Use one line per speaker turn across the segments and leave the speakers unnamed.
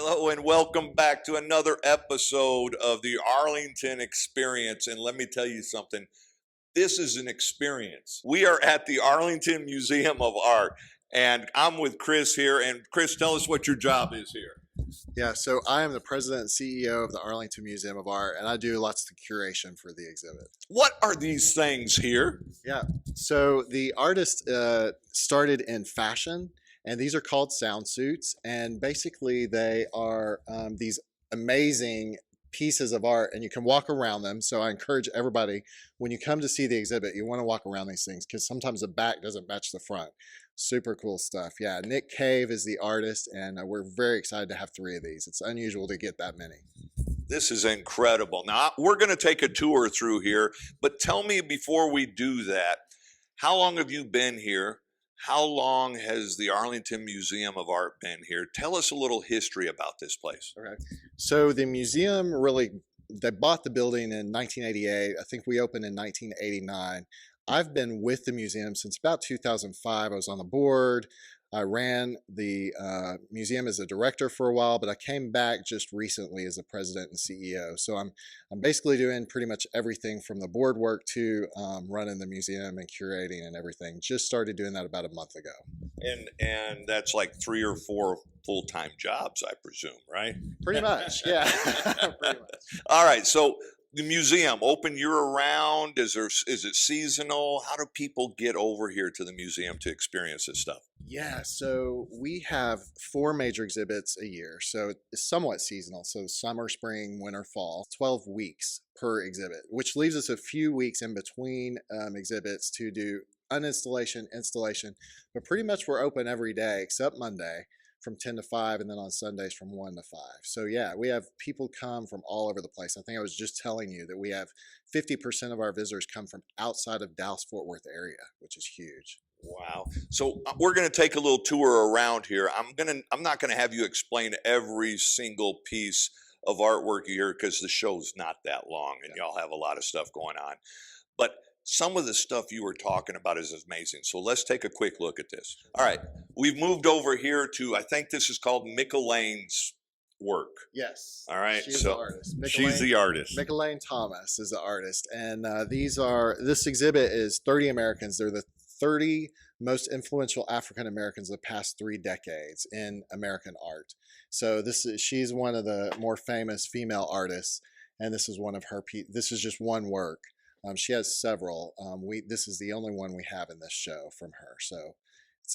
Hello and welcome back to another episode of the Arlington Experience. And let me tell you something, this is an experience. We are at the Arlington Museum of Art, and I'm with Chris here. And Chris, tell us what your job is here.
Yeah, so I am the president and CEO of the Arlington Museum of Art, and I do lots of curation for the exhibit.
What are these things here?
Yeah, so the artist started in fashion, and these are called sound suits, and basically they are these amazing pieces of art, and you can walk around them. So I encourage everybody, when you come to see the exhibit, you want to walk around these things because sometimes the back doesn't match the front. Super cool stuff. Yeah, Nick Cave is the artist, and we're very excited to have 3 of these. It's unusual to get that many.
This is incredible. Now, we're going to take a tour through here, but tell me before we do that, how long have you been here? How long has the Arlington Museum of Art been here? Tell us a little history about this place.
Okay. So the museum they bought the building in 1988. I think we opened in 1989. I've been with the museum since about 2005. I was on the board. I ran the museum as a director for a while, but I came back just recently as the president and CEO. So I'm basically doing pretty much everything from the board work to running the museum and curating and everything. Just started doing that about a month ago.
And that's like 3 or 4 full-time jobs, I presume, right?
Pretty much, yeah. Pretty much.
All right, so the museum open year-round? Is it seasonal? How do people get over here to the museum to experience this stuff?
Yeah, so we have 4 major exhibits a year, so it's somewhat seasonal. So summer, spring, winter, fall, 12 weeks per exhibit, which leaves us a few weeks in between exhibits to do uninstallation, installation, but pretty much we're open every day except Monday from 10 to 5, and then on Sundays from 1 to 5. So yeah, we have people come from all over the place. I think I was just telling you that we have 50% of our visitors come from outside of Dallas-Fort Worth area, which is huge.
Wow. So we're going to take a little tour around here. I'm not going to have you explain every single piece of artwork here because the show's not that long and y'all have a lot of stuff going on. But some of the stuff you were talking about is amazing. So let's take a quick look at this. All right. We've moved over here to, I think this is called Lane's work.
Yes.
All right.
She's the artist.
She's the artist.
Lane Thomas is the artist. And this exhibit is 30 Americans. They're the 30 most influential African Americans of the past 3 decades in American art. So she's one of the more famous female artists, and this is one of her this is just one work. She has several. This is the only one we have in this show from her. So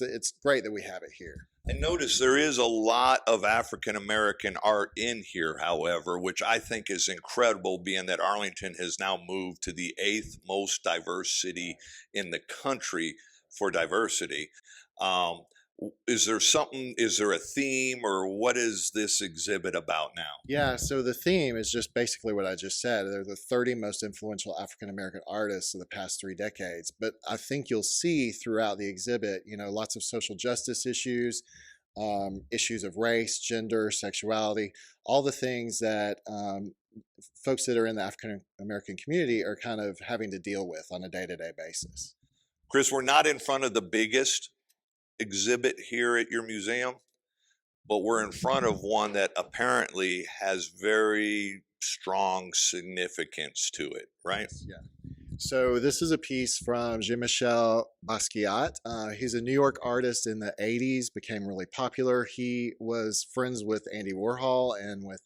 it's great that we have it here.
I notice there is a lot of African American art in here, however, which I think is incredible, being that Arlington has now moved to the 8th most diverse city in the country for diversity. Is there a theme, or what is this exhibit about now?
Yeah, so the theme is just basically what I just said. They're the 30 most influential African American artists of the past 3 decades. But I think you'll see throughout the exhibit, lots of social justice issues, issues of race, gender, sexuality, all the things that folks that are in the African American community are kind of having to deal with on a day-to-day basis.
Chris, we're not in front of the biggest exhibit here at your museum, but we're in front of one that apparently has very strong significance to it, right?
Yeah. So this is a piece from Jean-Michel Basquiat. He's a New York artist in the 80s, became really popular. He was friends with Andy Warhol,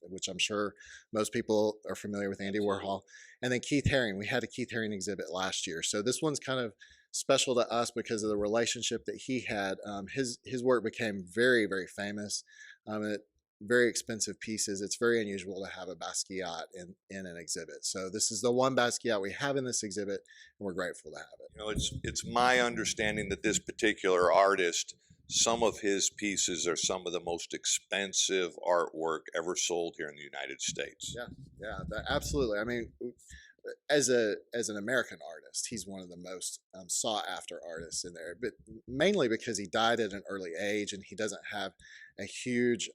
which I'm sure most people are familiar with Andy Warhol. And then Keith Haring. We had a Keith Haring exhibit last year. So this one's kind of special to us because of the relationship that he had. His work became very, very famous. Very expensive pieces. It's very unusual to have a Basquiat in an exhibit. So this is the one Basquiat we have in this exhibit, and we're grateful to have it.
It's my understanding that this particular artist, some of his pieces are some of the most expensive artwork ever sold here in the United States.
Yeah, absolutely. I mean, as an American artist, he's one of the most sought after artists in there, but mainly because he died at an early age and he doesn't have a huge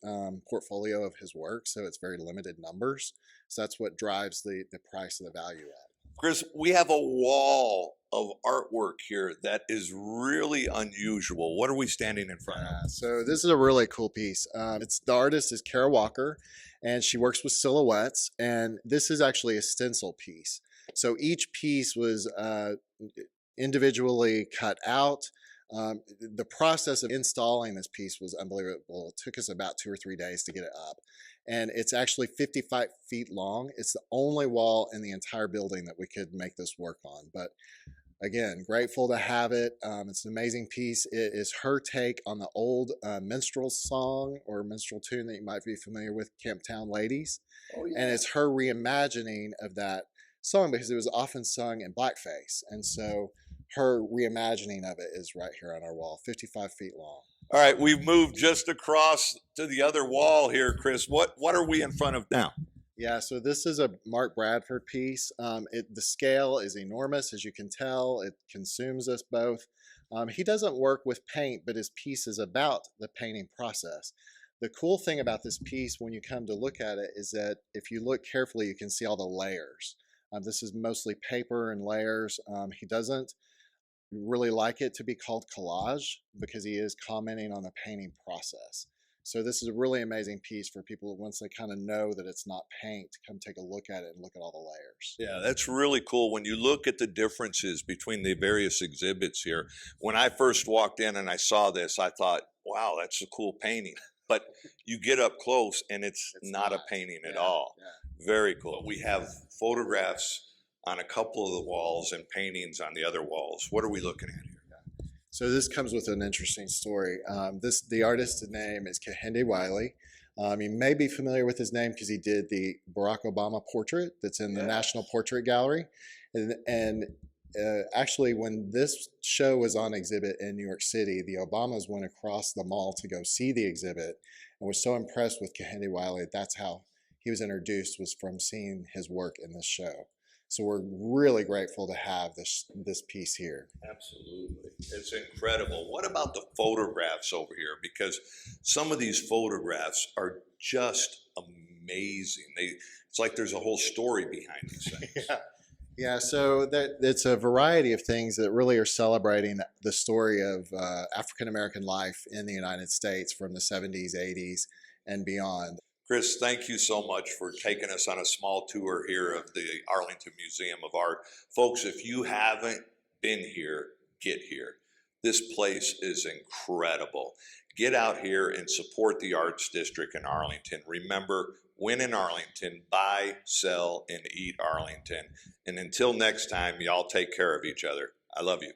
portfolio of his work, so it's very limited numbers. So that's what drives the price of the value at.
Chris, we have a wall of artwork here that is really unusual. What are we standing in front of?
So this is a really cool piece. It's the artist is Kara Walker, and she works with silhouettes. And this is actually a stencil piece. So each piece was individually cut out. The process of installing this piece was unbelievable. It took us about 2 or 3 days to get it up. And it's actually 55 feet long. It's the only wall in the entire building that we could make this work on. But again, grateful to have it. It's an amazing piece. It is her take on the old minstrel song or minstrel tune that you might be familiar with, Camptown Ladies.
Oh, yeah.
And it's her reimagining of that song because it was often sung in blackface. And so her reimagining of it is right here on our wall, 55 feet long.
All right, we've moved just across to the other wall here, Chris. What are we in front of now?
Yeah, so this is a Mark Bradford piece. The scale is enormous, as you can tell. It consumes us both. He doesn't work with paint, but his piece is about the painting process. The cool thing about this piece, when you come to look at it, is that if you look carefully, you can see all the layers. This is mostly paper and layers. He doesn't really like it to be called collage because he is commenting on the painting process. So this is a really amazing piece for people once they kind of know that it's not paint, come take a look at it and look at all the layers.
Yeah, that's really cool. When you look at the differences between the various exhibits here, when I first walked in and I saw this, I thought, wow, that's a cool painting. But you get up close and it's not a painting at all. Yeah. Very cool. We have photographs on a couple of the walls and paintings on the other walls. What are we looking at here?
So this comes with an interesting story. The artist's name is Wiley. You may be familiar with his name because he did the Barack Obama portrait that's in the National Portrait Gallery. And actually, when this show was on exhibit in New York City, the Obamas went across the mall to go see the exhibit and was so impressed with Wiley. That's how he was introduced, was from seeing his work in this show. So we're really grateful to have this piece here.
Absolutely. It's incredible. What about the photographs over here? Because some of these photographs are just amazing. It's like there's a whole story behind these things.
Yeah, so it's a variety of things that really are celebrating the story of African American life in the United States from the 70s, 80s, and beyond.
Chris, thank you so much for taking us on a small tour here of the Arlington Museum of Art. Folks, if you haven't been here, get here. This place is incredible. Get out here and support the Arts District in Arlington. Remember, win in Arlington, buy, sell, and eat Arlington. And until next time, y'all take care of each other. I love you.